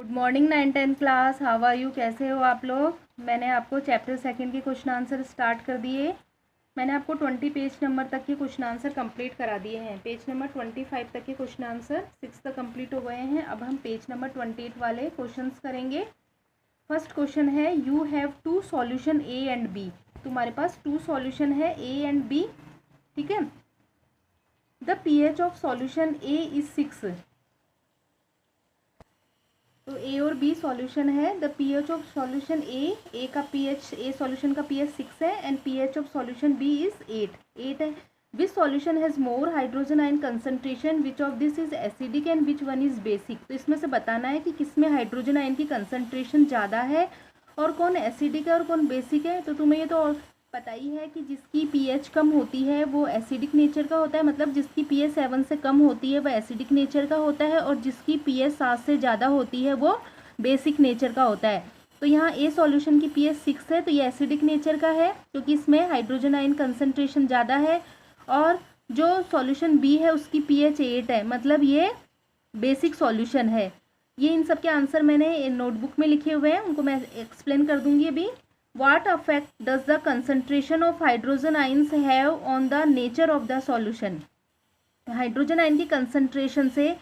Good morning 9-10 class, how are you? कैसे हो आप लोग? मैंने आपको चैप्टर सेकंड के क्वेश्चन आंसर स्टार्ट कर दिए। मैंने आपको 20 पेज नंबर तक के क्वेश्चन आंसर कंप्लीट करा दिए हैं। पेज नंबर 25 तक के क्वेश्चन आंसर 6 तक कंप्लीट हो गए हैं। अब हम पेज नंबर 28 वाले क्वेश्चंस करेंगे। फर्स्ट क्वेश्चन है, you have two solution A and B. तुम्हारे पास टू सॉल्यूशन है ए एंड बी, ठीक है। The pH of solution A is 6। तो ए और बी सॉल्यूशन है। The pH of solution A का pH, ए सॉल्यूशन का pH 6 है and pH of solution B is 8 है। Which solution has more hydrogen ion concentration, which of this is acidic and which one is basic. तो इसमें से बताना है कि किसमें हाइड्रोजन आयन की कंसंट्रेशन ज़्यादा है और कौन एसिडिक है और कौन बेसिक है। तो तुम्हें ये तो पता ही है कि जिसकी pH कम होती है वो एसिडिक नेचर का होता है, मतलब जिसकी pH 7 से कम होती है वह एसिडिक नेचर का होता है, और जिसकी pH 7 से ज़्यादा होती है वो बेसिक नेचर का होता है। तो यहाँ ए सॉल्यूशन की pH 6 है तो ये एसिडिक नेचर का है क्योंकि इसमें हाइड्रोजन आयन कंसनट्रेशन ज़्यादा है, और जो सॉल्यूशन बी है उसकी pH 8 है, मतलब ये बेसिक सॉल्यूशन है। ये इन सब के आंसर मैंने नोटबुक में लिखे हुए हैं, उनको मैं एक्सप्लेन कर दूंगी अभी। What effect does the concentration of hydrogen ions have on the nature of the solution? Hydrogen ion की कंसंट्रेशन से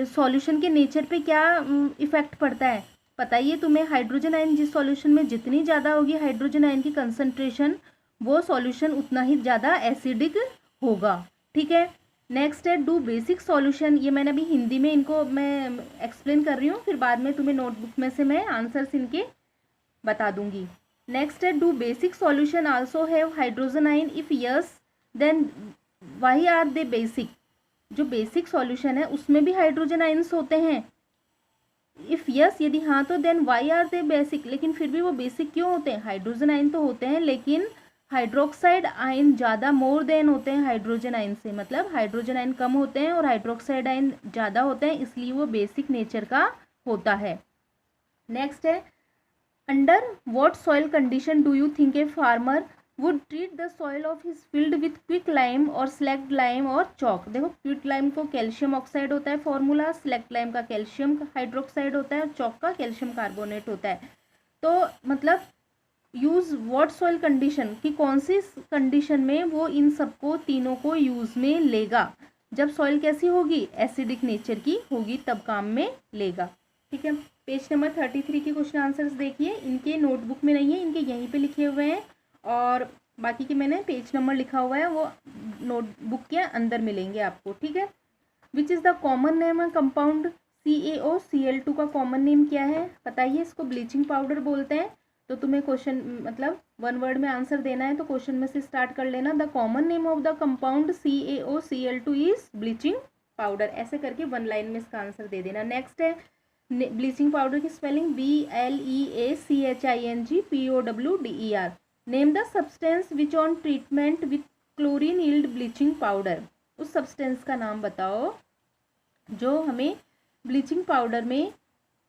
सॉल्यूशन के नेचर पे क्या इफेक्ट पड़ता है? पता ही है तुम्हें, हाइड्रोजन आयन जिस सॉल्यूशन में जितनी ज़्यादा होगी हाइड्रोजन आयन की कंसंट्रेशन, वो सॉल्यूशन उतना ही ज़्यादा एसिडिक होगा, ठीक है। नेक्स्ट है, डू बेसिक सॉल्यूशन। ये मैंने अभी हिंदी में इनको मैं एक्सप्लेन कर रही हूँ, फिर बाद में तुम्हें नोटबुक में से मैं आंसर्स इनके बता दूंगी। नेक्स्ट है, do basic solution also have hydrogen ion, if yes then why are they basic. जो बेसिक सॉल्यूशन है उसमें भी हाइड्रोजन आयन्स होते हैं। इफ यस, यदि हाँ तो then why are they basic, लेकिन फिर भी वो बेसिक क्यों होते हैं? हाइड्रोजन आयन तो होते हैं लेकिन हाइड्रोक्साइड आयन ज़्यादा मोर देन होते हैं हाइड्रोजन आयन से, मतलब हाइड्रोजन आयन कम होते हैं और हाइड्रोक्साइड आयन ज़्यादा होते हैं, इसलिए वो बेसिक नेचर का होता है। नेक्स्ट है, Under what soil condition do you think a farmer would treat the soil of his field with quick lime or slacked lime or chalk? देखो, क्विक लाइम को कैल्शियम ऑक्साइड होता है formula, slaked lime का calcium hydroxide होता है और chalk का calcium carbonate होता है। तो मतलब यूज़ व्हाट सॉइल कंडीशन, कि कौन सी कंडीशन में वो इन सबको तीनों को यूज़ में लेगा? जब सॉइल कैसी होगी? एसिडिक नेचर की होगी, तब काम में लेगा, ठीक है। पेज नंबर 33 के क्वेश्चन आंसर्स देखिए, इनके नोटबुक में नहीं है, इनके यहीं पे लिखे हुए हैं, और बाकी के मैंने पेज नंबर लिखा हुआ है वो नोटबुक के अंदर मिलेंगे आपको, ठीक है। Which is the common name compound CaOCl2 का कॉमन नेम क्या है? बताइए। इसको ब्लीचिंग पाउडर बोलते हैं। तो तुम्हें क्वेश्चन मतलब वन वर्ड में आंसर देना है तो क्वेश्चन में से स्टार्ट कर लेना। The common name of the compound CaOCl2 is bleaching powder, ऐसे करके वन लाइन में इसका आंसर दे देना। नेक्स्ट है, ब्लीचिंग पाउडर की spelling BLEACHING POWDER। Name the substance which on treatment with chlorine yield bleaching powder. उस सब्सटेंस का नाम बताओ जो हमें ब्लीचिंग पाउडर में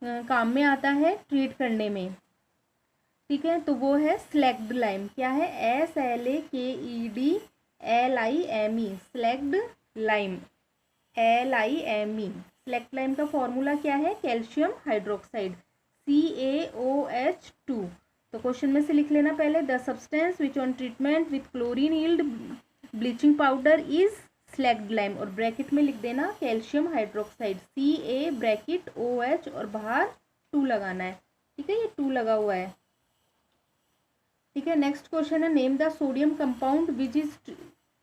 काम में आता है ट्रीट करने में, ठीक है। तो वो है स्लैक्ड लाइम। क्या है? SLAKEDLIME, slaked lime, LIME। Slaked lime का फॉर्मूला क्या है? Calcium hydroxide, CaOH2। तो क्वेश्चन में से लिख लेना पहले, the substance which on treatment with chlorine yield bleaching powder is slaked lime, और ब्रैकेट में लिख देना calcium hydroxide, CA bracket OH और बाहर 2 लगाना है, ठीक है। ये 2 लगा हुआ है, ठीक है। नेक्स्ट क्वेश्चन है, name the sodium compound which is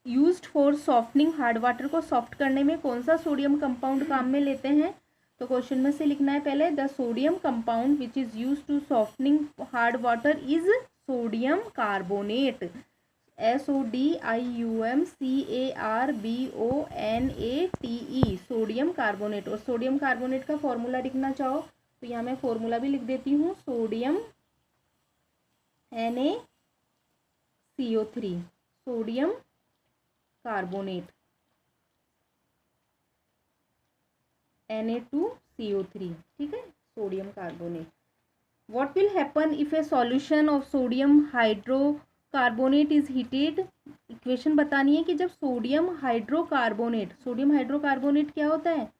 used for softening hard water. को सॉफ्ट करने में कौन सा सोडियम कंपाउंड काम में लेते हैं? तो क्वेश्चन में से लिखना है पहले, the sodium compound which is used to softening hard water is sodium carbonate, SODIUM sodium carbonate. और सोडियम कार्बोनेट का फॉर्मूला लिखना चाहो तो यहाँ मैं फॉर्मूला भी लिख देती हूँ, sodium NaCO3, sodium carbonate Na2CO3, ठीक है, sodium carbonate. What will happen if A solution of sodium hydrocarbonate is heated? Equation बतानी है कि जब सोडियम हाइड्रोकार्बोनेट क्या होता है?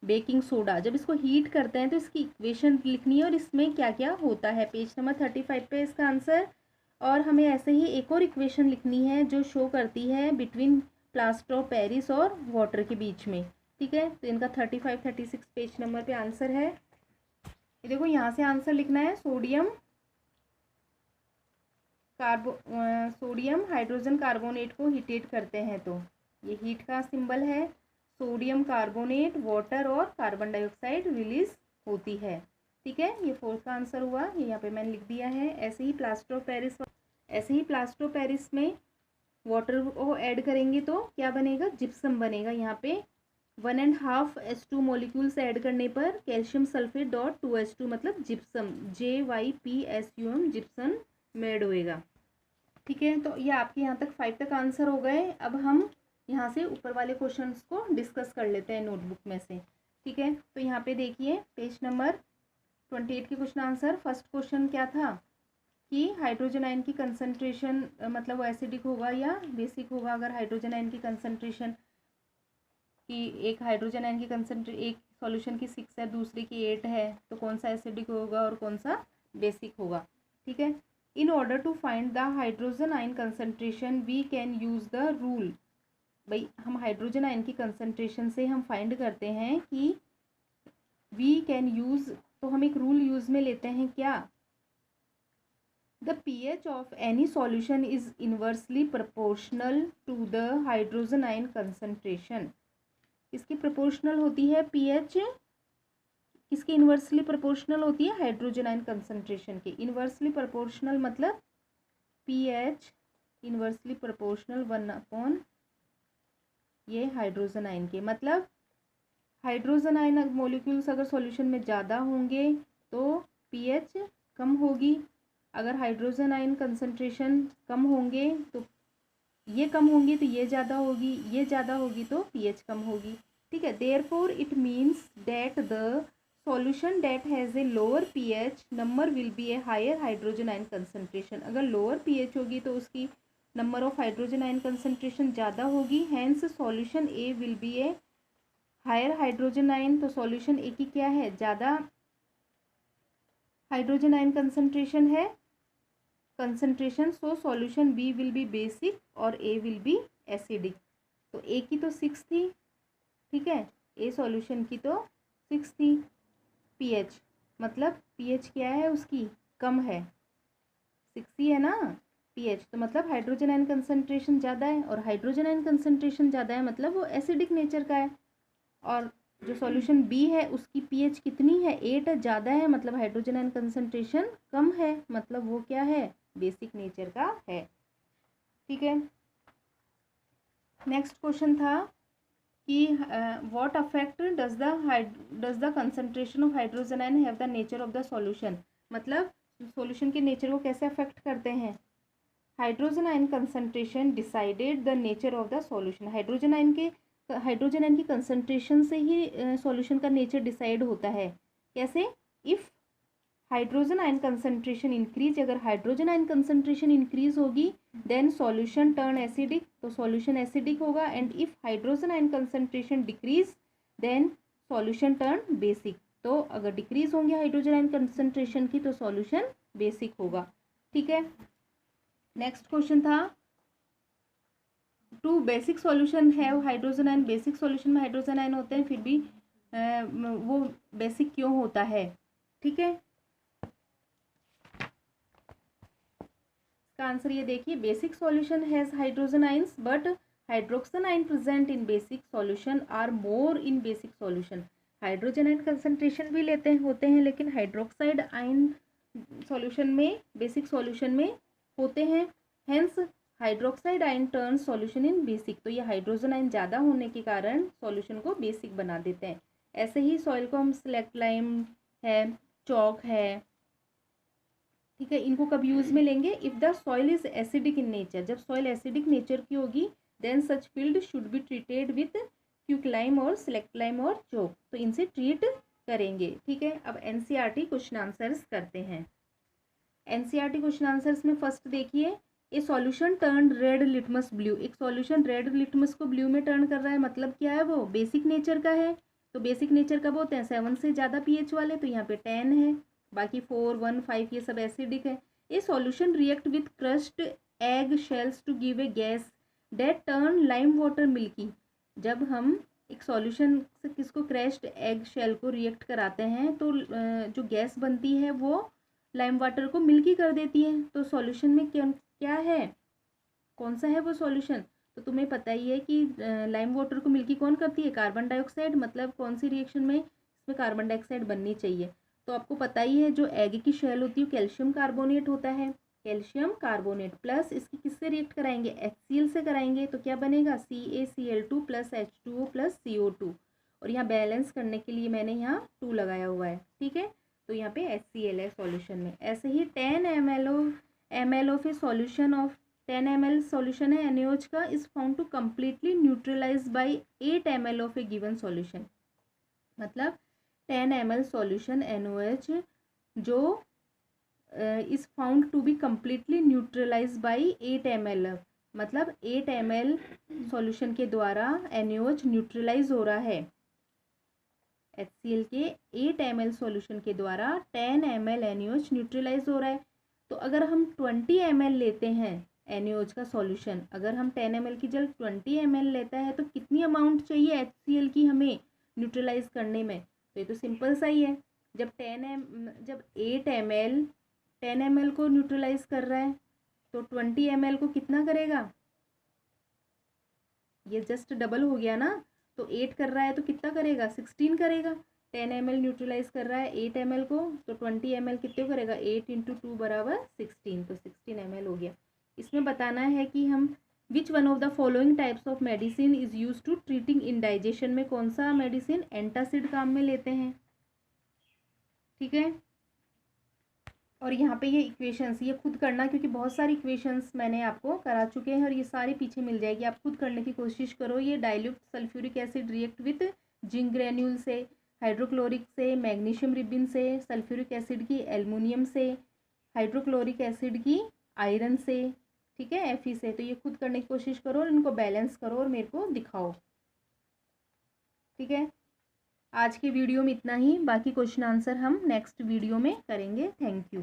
Baking soda. जब इसको हीट करते हैं तो इसकी इक्वेशन लिखनी है और इसमें क्या क्या होता है। पेज नंबर 35 पे इसका आंसर। और हमें ऐसे ही एक और इक्वेशन लिखनी है जो शो करती है बिटवीन प्लास्टर ऑफ पेरिस और वाटर के बीच में। ठीक है, तो इनका 35 36 पेज नंबर पे आंसर है। ये देखो यहाँ से आंसर लिखना है, सोडियम हाइड्रोजन कार्बोनेट को हीटेट करते हैं तो ये हीट का सिंबल है। सोडियम कार्बोनेट वाटर और कार्बन डाइऑक्साइड रिलीज होती है। ठीक है, ये 4 का आंसर हुआ, ये यहाँ पे मैंने लिख दिया है। ऐसे ही प्लास्टर ऑफ पेरिस में वाटर को ऐड करेंगे तो क्या बनेगा, जिप्सम बनेगा। यहाँ पे 1.5 H2 मॉलिक्यूल्स ऐड करने पर कैल्शियम सल्फेट .2H2 मतलब जिप्सम, JYPSUM जिप्सम मेड होएगा। ठीक है, तो ये आपके यहाँ तक 5 तक आंसर हो गए। अब हम यहाँ से ऊपर वाले क्वेश्चंस को डिस्कस कर लेते हैं नोटबुक में से। ठीक है, तो यहाँ पे देखिए पेज नंबर 28 के क्वेश्चन आंसर। फर्स्ट क्वेश्चन क्या था कि हाइड्रोजन आयन की कंसंट्रेशन मतलब वो एसिडिक होगा या बेसिक होगा। अगर हाइड्रोजन आयन की कंसंट्रेशन की एक सॉल्यूशन की 6 है, दूसरे की 8 है, तो कौन सा एसिडिक होगा और कौन सा बेसिक होगा। ठीक है, in order to find the hydrogen ion concentration we can use the rule. भाई हम हाइड्रोजन आयन की कंसंट्रेशन से हम फाइंड करते हैं कि वी कैन यूज़, तो हम एक रूल यूज़ में लेते हैं क्या, the pH of any solution is inversely proportional to the hydrogen ion concentration. इसकी प्रोपोर्शनल होती है pH, किसकी इन्वर्सली प्रोपोर्शनल होती है, हाइड्रोजन आयन कंसंट्रेशन की। इन्वर्सली प्रोपोर्शनल मतलब pH इन्वर्सली प्रोपोर्शनल 1/, ये हाइड्रोजन आयन के, मतलब हाइड्रोजन आयन मॉलिक्यूल्स अगर सॉल्यूशन में ज़्यादा होंगे तो pH कम होगी। अगर हाइड्रोजन आयन कंसंट्रेशन कम होंगे तो ये कम होंगी तो ये ज़्यादा होगी, ये ज़्यादा होगी तो pH कम होगी। ठीक है, therefore it means that the solution that has a lower pH number will be a higher hydrogen ion concentration. अगर लोअर pH होगी तो उसकी number of hydrogen ion concentration ज़्यादा होगी। Hence solution A will be a higher hydrogen ion, तो solution A की क्या है, ज़्यादा हाइड्रोजन आयन कंसंट्रेशन है, concentration. So solution B will be basic और ए विल बी एसिडिक। तो ए की तो 6 थी, ठीक है, ए सॉल्यूशन की तो 6 थी। pH मतलब pH क्या है उसकी, कम है, 6 ही है ना pH, तो मतलब हाइड्रोजन आयन कंसंट्रेशन ज़्यादा है, और हाइड्रोजन आयन कंसंट्रेशन ज़्यादा है मतलब वो एसिडिक नेचर का है। और जो सॉल्यूशन बी है उसकी pH कितनी है, 8 है, ज़्यादा है, मतलब हाइड्रोजन आयन कंसंट्रेशन कम है, मतलब वो क्या है, बेसिक नेचर का है। ठीक है, नेक्स्ट क्वेश्चन था कि what affect does the concentration of hydrogen ion have the nature of the solution. मतलब सॉल्यूशन के नेचर को कैसे अफेक्ट करते हैं। Hydrogen ion concentration decided the nature of the solution. Hydrogen ion की कंसंट्रेशन से ही सॉल्यूशन का नेचर डिसाइड होता है। कैसे, if hydrogen ion concentration increase, अगर हाइड्रोजन आयन कंसंट्रेशन इंक्रीज होगी देन सॉल्यूशन टर्न एसिडिक, तो सॉल्यूशन एसिडिक होगा। And if hydrogen ion concentration decrease then solution turn basic, तो अगर डिक्रीज होंगे हाइड्रोजन आयन कंसंट्रेशन की तो सॉल्यूशन बेसिक होगा। ठीक है, नेक्स्ट क्वेश्चन था टू बेसिक सॉल्यूशन है हाइड्रोजन आयन, बेसिक सॉल्यूशन में हाइड्रोजन आयन होते हैं फिर भी वो बेसिक क्यों होता है। ठीक है, इसका आंसर ये देखिए, basic solution has hydrogen ions but hydroxide ion present in basic solution are more in basic solution. Hydrogen ion concentration भी होते हैं लेकिन हाइड्रोक्साइड आयन सॉल्यूशन में, बेसिक सॉल्यूशन में होते हैं। Hence hydroxide ion turn solution in basic, तो ये हाइड्रोजन आयन ज़्यादा होने के कारण सॉल्यूशन को बेसिक बना देते हैं। ऐसे ही सॉइल को हम सिलेक्ट लाइम है, चौक है, ठीक है, इनको कब यूज़ में लेंगे, if the soil is acidic in nature. जब सॉइल एसिडिक नेचर की होगी then such field should be treated with quicklime और सिलेक्ट लाइम और चौक, तो इनसे ट्रीट करेंगे। ठीक है, अब एनसीईआरटी क्वेश्चन आंसर्स करते हैं। एनसीईआरटी क्वेश्चन आंसर्स में फर्स्ट देखिए, ए solution turn red litmus blue. एक सॉल्यूशन रेड लिटमस को ब्लू में टर्न कर रहा है, मतलब क्या है, वो बेसिक नेचर का है। तो बेसिक नेचर कब होते हैं? 7 से ज़्यादा pH वाले, तो यहाँ पे 10 है, बाकी 4, 1, 5 ये सब एसिडिक है। A solution react with crushed egg shells to give a gas that turn lime water milky. जब हम एक सॉल्यूशन से किसको क्रैश्ड एग शेल को रिएक्ट कराते हैं तो जो गैस बनती है वो लाइम वाटर को मिल्की कर देती है। तो सॉल्यूशन में क्या है, कौन सा है वो सॉल्यूशन? तो तुम्हें पता ही है कि लाइम वाटर को मिल्की कौन करती है? Carbon dioxide. मतलब कौन सी रिएक्शन में इसमें कार्बन डाइऑक्साइड बननी चाहिए? तो आपको पता ही है जो एग की शेल होती है कैल्शियम कार्बोनेट होता है, कैल्शियम कार्बोनेट प्लस इसकी किससे रिएक्ट कराएंगे? HCl से कराएंगे। तो क्या बनेगा? CaCl2 plus H2O plus CO2। और यहाँ बैलेंस करने के लिए मैंने यहाँ 2 लगाया हुआ है, ठीक है। तो यहाँ पे HCl है सॉल्यूशन में। ऐसे ही 10 ml of a solution of 10 ml solution है NaOH का is found to completely neutralize by 8 ml of a given solution. मतलब 10 ml सॉल्यूशन NaOH जो is found to be completely neutralize by 8 ml। मतलब 8 ml solution के द्वारा NaOH neutralise हो रहा है। HCl के 8 ml सॉल्यूशन के द्वारा 10 ml NaOH न्यूट्रलाइज हो रहा है। तो अगर हम 20 ml लेते हैं NaOH का सॉल्यूशन, अगर हम 10 ml की जगह 20 ml लेता है तो कितनी अमाउंट चाहिए HCl की हमें न्यूट्रलाइज करने में? तो ये तो सिंपल सा ही है। जब 8 ml 10 ml को न्यूट्रलाइज कर रहा है तो 20 ml को कितना करेगा? ये जस्ट डबल हो गया ना। तो 8 कर रहा है तो कितना करेगा? 16 करेगा। 10 ml न्यूट्रलाइज कर रहा है 8 ml को, तो 20 ml कितने करेगा? 8 × 2 बराबर 16, तो 16 ml हो गया। इसमें बताना है कि हम which one of the following types of medicine is use to treating indigestion में कौन सा मेडिसिन एंटासिड काम में लेते हैं, ठीक है। और यहाँ पे ये इक्वेशंस ये खुद करना, क्योंकि बहुत सारी इक्वेशंस मैंने आपको करा चुके हैं और ये सारी पीछे मिल जाएगी, आप खुद करने की कोशिश करो। ये dilute sulphuric acid react with zinc granule से, हाइड्रोक्लोरिक से मैग्नीशियम रिबिन से, सल्फ्यूरिक एसिड की एल्युमिनियम से, हाइड्रोक्लोरिक एसिड की आयरन से, ठीक है, Fe से। तो ये खुद करने की कोशिश करो और इनको बैलेंस करो और मेरे को दिखाओ, ठीक है। आज के वीडियो में इतना ही, बाकी क्वेश्चन आंसर हम नेक्स्ट वीडियो में करेंगे। Thank you.